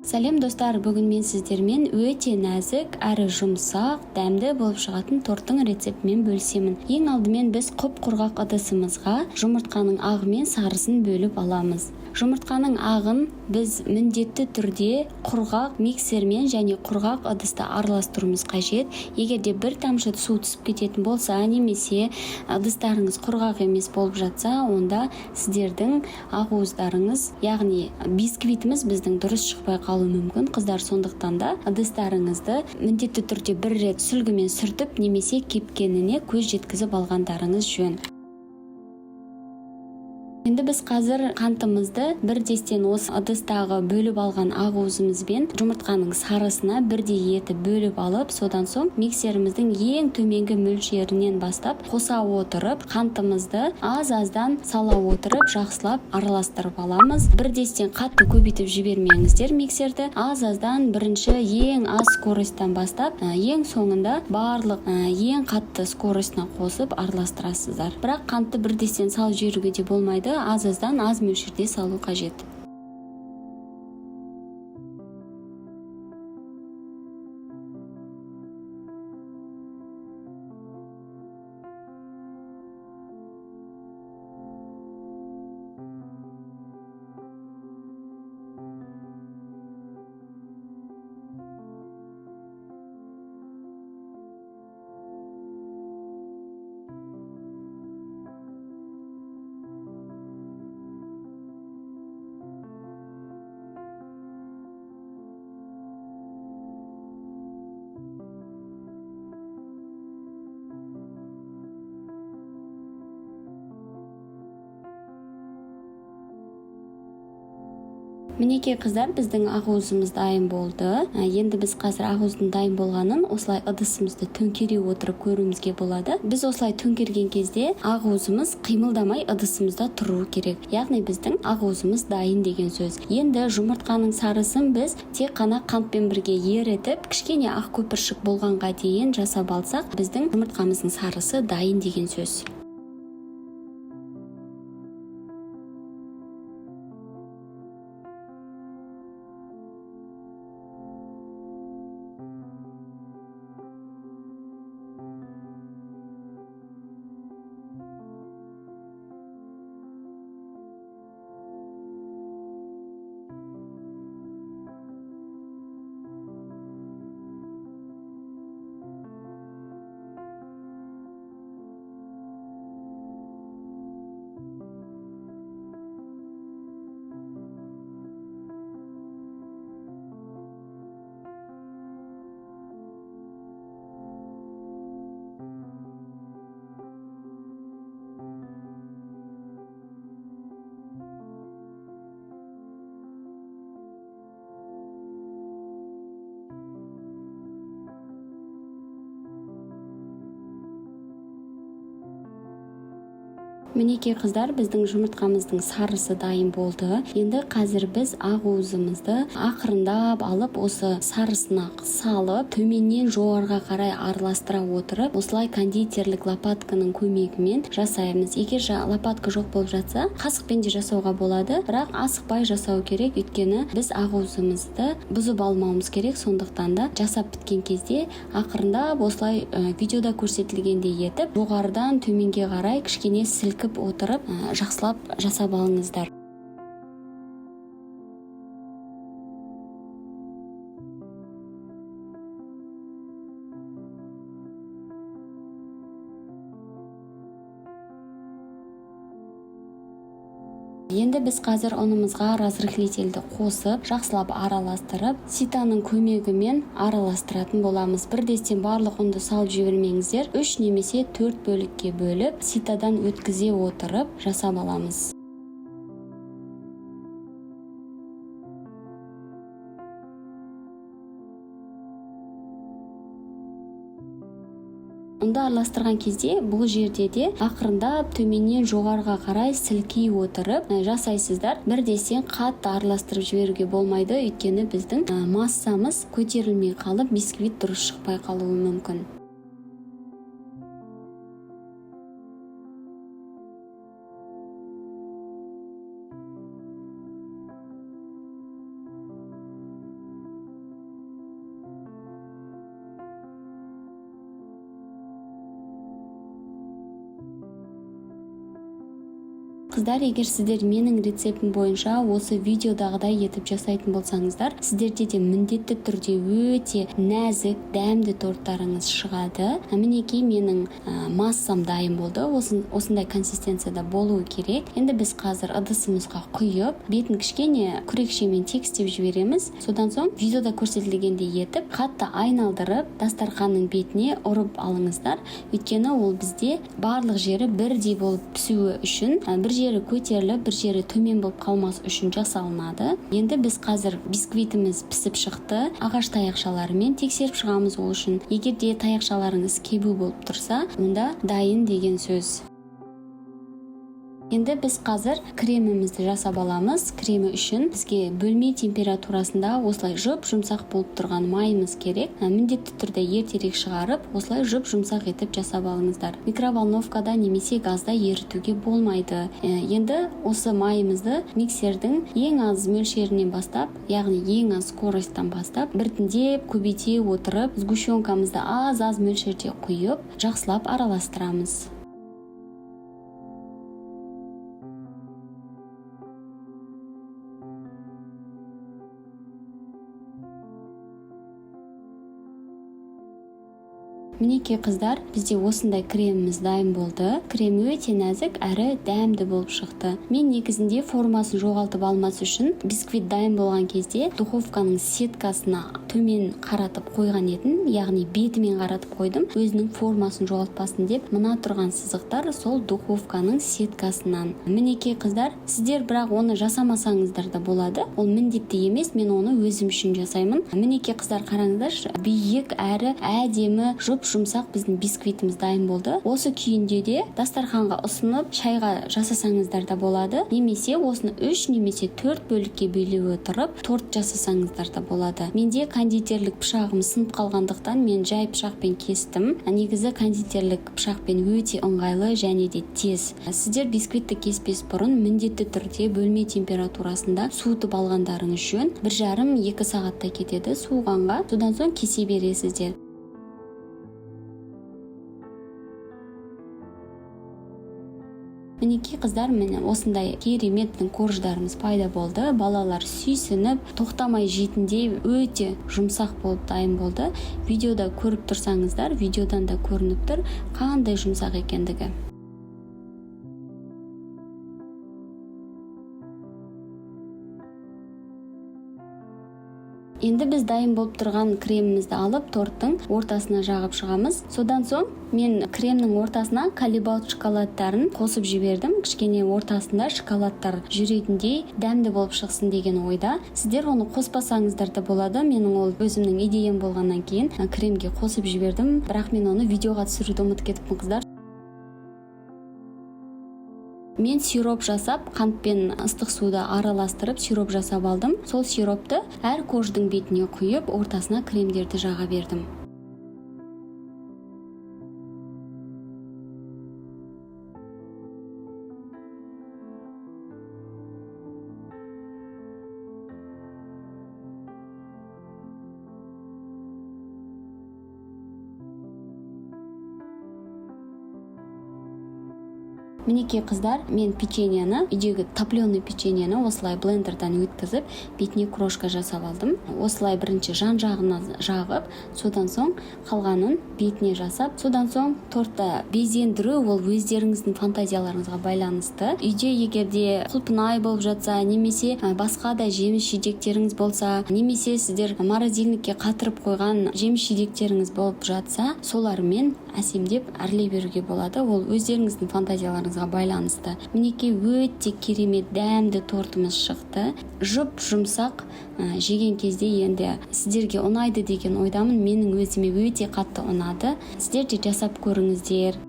Сәлем достар, бүгін мен сіздермен өте нәзік әрі жұмсақ, дәмді болып шығатын торттың рецептімен бөлісемін. Ең алдымен біз құп-құрғақ ыдысымызға жұмыртқаның ағы мен сарысын бөліп аламыз. Жұмыртқаның ағын біз міндетті түрде құрғақ миксермен және құрғақ ыдыста араластыруымыз қажет. Егер де бір тамшы су түсіп кететін болса, немесе ыдыстарыңыз құрғақ емес болып жатса, онда сіздердің ақуыздарыңыз, яғни бисквитіміз біздің дұрыс шықпай қалуы мүмкін. Қыздар, сондықтан да ыдыстарыңызды міндетті түрде бір рет сүлгімен сүртіп, немесе кепкеніне көз жеткізіп алғандарыңыз жөн. Енді біз қазір қантымызды бірдестен осы ыдыстағы бөліп алған ақуызымызбен жұмыртқаның сарысына бірдей етіп бөліп алып, содан соң миксеріміздің ең төменгі мөлшерінен бастап қоса отырып, қантымызды аз-аздан сала отырып, жақсылап араластырып аламыз. Бірдестен қатты көбейтіп жібермеңіздер миксерді. Аз-аздан бірінші ең аз скоростьтан бастап, ең соңында барлық ең қатты скоростьна қосып араластырасыздар. Бірақ қантты бірдестен салып жіберуге де болмайды. Аз-аздан аз мөлшерде салу қажет. Мінекей қыздар, біздің ақуызымыз дайын болды. Енді біз қазір ақуыздың дайын болғанын осылай ыдысымызды төңкере отырып көруімізге болады. Біз осылай төңкерген кезде ақуызымыз қимылдамай ыдысымызда тұруы керек. Яғни біздің ақуызымыз дайын деген сөз. Енді жұмыртқаның сарысын біз тек қана қантпен бірге ерітіп, кішкене ақ көпіршік болғанға дейін жасап алсақ, біздің жұмыртқамыздың сарысы дайын деген сөз. Мінекей қыздар, біздің жұмыртқамыздың сарысы дайын болды. Енді қазір біз ақуызымызды ақырындап алып, осы сарысына салып, төменнен жоғарыға қарай араластыра отырып, осылай кондитерлік лопатканың көмегімен жасаймыз. Егер лопатка жоқ болып жатса, қасықпен де жасауға болады, бірақ асықпай жасау керек, өйткені біз ақуызымызды бұзып алмауымыз керек. Сондықтан да жасап біткен кезде ақырындап осылай видеода көрсетілгендей етіп, жоғарыдан төменге қарай кішкене сілкіп отырып, жақсылап жасап алыңыздар. Енді біз қазір ұнымызға разрыхлительді қосып, жақсылап араластырып, ситаның көмегімен араластыратын боламыз. Бірдестен барлық ұнды салып жібермеңіздер. 3 немесе 4 бөлікке бөліп, ситадан өткізе отырып жасап аламыз. Ұнды араластырған кезде бұл жерде де ақырындап төменнен жоғарыға қарай сілкей отырып жасайсыздар. Бірдесен қатты араластырып жіберуге болмайды, өйткені біздің массамыз көтерілмей қалып, бисквит дұрыс шықпай қалуы мүмкін. Қыздар, егер сіздер менің рецептім бойынша осы видеодағыдай етіп жасайтын болсаңыздар, сіздерде де міндетті түрде өте нәзік, дәмді торттарыңыз шығады. Мінекей менің массам дайын болды. Осындай консистенцияда болуы керек. Енді біз қазір ыдысымызға құйып, бетін кішкене күрекшемен тегістеп жібереміз. Содан соң видеода көрсетілгендей етіп, қатты айналдырып, дастарханның бетіне ұрып алыңыздар. Өйткені ол бізде барлық жері бірдей болып пісуі үшін, бір жері көтеріліп, бір жері төмен болып қалмас үшін жасалынады. Енді біз қазір бисквитіміз пісіп шықты. Ағаш таяқшаларымен тексеріп шығамыз ол үшін. Егер де таяқшаларыңыз кебу болып тұрса, онда дайын деген сөз. Енді біз қазір кремімізді жасап аламыз. Кремі үшін бізге бөлме температурасында осылай жұп-жұмсақ болып тұрған майымыз керек. Міндетті түрде ертерек шығарып, осылай жұп-жұмсақ етіп жасап алыңыздар. Микроволновкада немесе газда ерітуге болмайды. Енді осы майымызды миксердің ең аз мөлшерінен бастап, яғни ең аз скоростьтан бастап, біртіндеп көбейте отырып, сгущенкамызды аз мөлшерде құйып, жақсылап араластырамыз. Мінекей қыздар, бізде осындай креміміз дайын болды. Крем өте нәзік әрі дәмді болып шықты. Мен негізінде формасын жоғалтып алмас үшін бисквит дайын болған кезде духовканың сеткасына төмен қаратып қойған едім, яғни бетімен қаратып қойдым, өзінің формасын жоғалтпасын деп. Мына тұрған сызықтар сол духовканың сеткасынан. Мінекей қыздар, сіздер бірақ оны жасамасаңыздар да болады. Ол міндетті емес, мен оны өзім үшін жасаймын. Мінекей қыздар, қараңыздар, биік әрі әдемі жұмсақ біздің бисквитіміз дайын болды. Осы күйінде де дастарханға ұсынып, шайға жасасаңыздар да болады. Немесе осыны 3 немесе 4 бөлікке бөле отырып, торт жасасаңыздар да болады. Менде кондитерлік пышағым сынып қалғандықтан мен жай пышақпен кестім. Негізі кондитерлік пышақпен өте ыңғайлы және де тез. Сіздер бисквитті кеспес бұрын міндетті түрде бөлме температурасында суытып алғандарыңыз жөн. 1,5-2 сағатта кетеді суығанға. Содан соң кесе бересіздер. Мінекей қыздар, міне осындай кереметтің корждарымыз пайда болды. Балалар сүйсініп, тоқтамай жейтіндей өте жұмсақ болып дайын болды. Видеода көріп тұрсаңыздар, видеодан да көрініп тұр қандай жұмсақ екендігі. Енді біз дайын болып тұрған кремімізді алып, торттың ортасына жағып шығамыз. Содан соң мен кремнің ортасына калибалт шоколадтарын қосып жібердім. Кішкене ортасында шоколадтар жүретіндей дәмді болып шықсын деген ойда. Сіздер оны қоспасаңыздар да болады. Менің ол өзімнің идеям болғаннан кейін кремге қосып жібердім. Бірақ мен оны видеоға түсіруді ұмытып кетіппін, қыздар. Мен сироп жасап, қантпен ыстық суда араластырып сироп жасап алдым. Сол сиропты әр корждың бетіне құйып, ортасына кремдерді жаға бердім. Мінекей қыздар, мен печеньені, үйдегі топленый печеньені осылай блендердан өткізіп, бетіне крошка жасап алдым. Осылай бірінші жан жағына жағып, содан соң қалғанын бетіне жасап, содан соң тортты безендіру ол өздеріңіздің фантазияларыңызға байланысты. Үйде егерде құлпынай болып жатса, немесе басқа да жеміс жидектеріңіз болса, немесе сіздер морозильникке қатырып қойған жеміс жидектеріңіз болып жатса, солармен әсемдеп әрлей беруге болады. Ол өздеріңіздің фантазияларыңызға байланысты. Мінекей өте керемет дәмді тортымыз шықты. Жұп-жұмсақ, жеген кезде енді сіздерге ұнайды деген ойдамын. Менің өзіме өте қатты ұнады. Сіздер де жасап көріңіздер.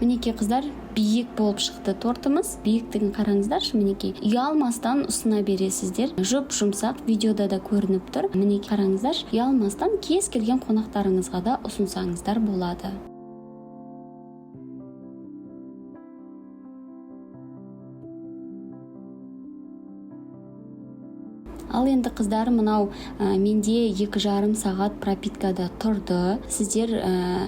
Мінекей қыздар, биік болып шықты тортымыз. Биіктігін қараңыздаршы, мінекей. Ұялмастан ұсына бересіздер. Жұп-жұмсақ, видеода да көрініп тұр. Мінекей қараңыздаршы, ұялмастан кез келген қонақтарыңызға да ұсынсаңыздар болады. Ал енді қыздар, мынау менде 2,5 сағат пропиткада тұрды. Сіздер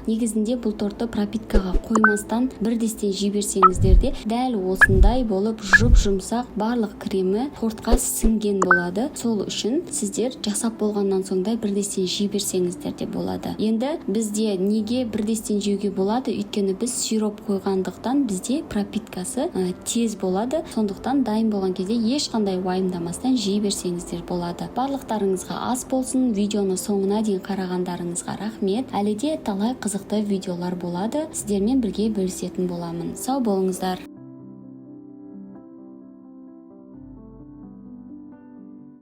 негізінде бұл тортты пропиткаға қоймастан бірдестен жей берсеңіздер де дәл осындай болып жұп-жұмсақ, барлық кремі тортқа сіңген болады. Сол үшін сіздер жасап болғаннан соң да бірдестен жей берсеңіздер де болады. Енді бізде неге бірдестен жеуге болады? Өйткені біз сироп қойғандықтан бізде пропиткасы тез болады. Сондықтан дайын болған кезде ешқандай уайымдамастан жей берсеңіздер болады. Барлықтарыңызға ас болсын. Видеоны соңына дейін қарағандарыңызға рахмет. Әлі де талай қызықты видеолар болады. Сіздермен бірге бөлісетін боламын. Сау болыңыздар.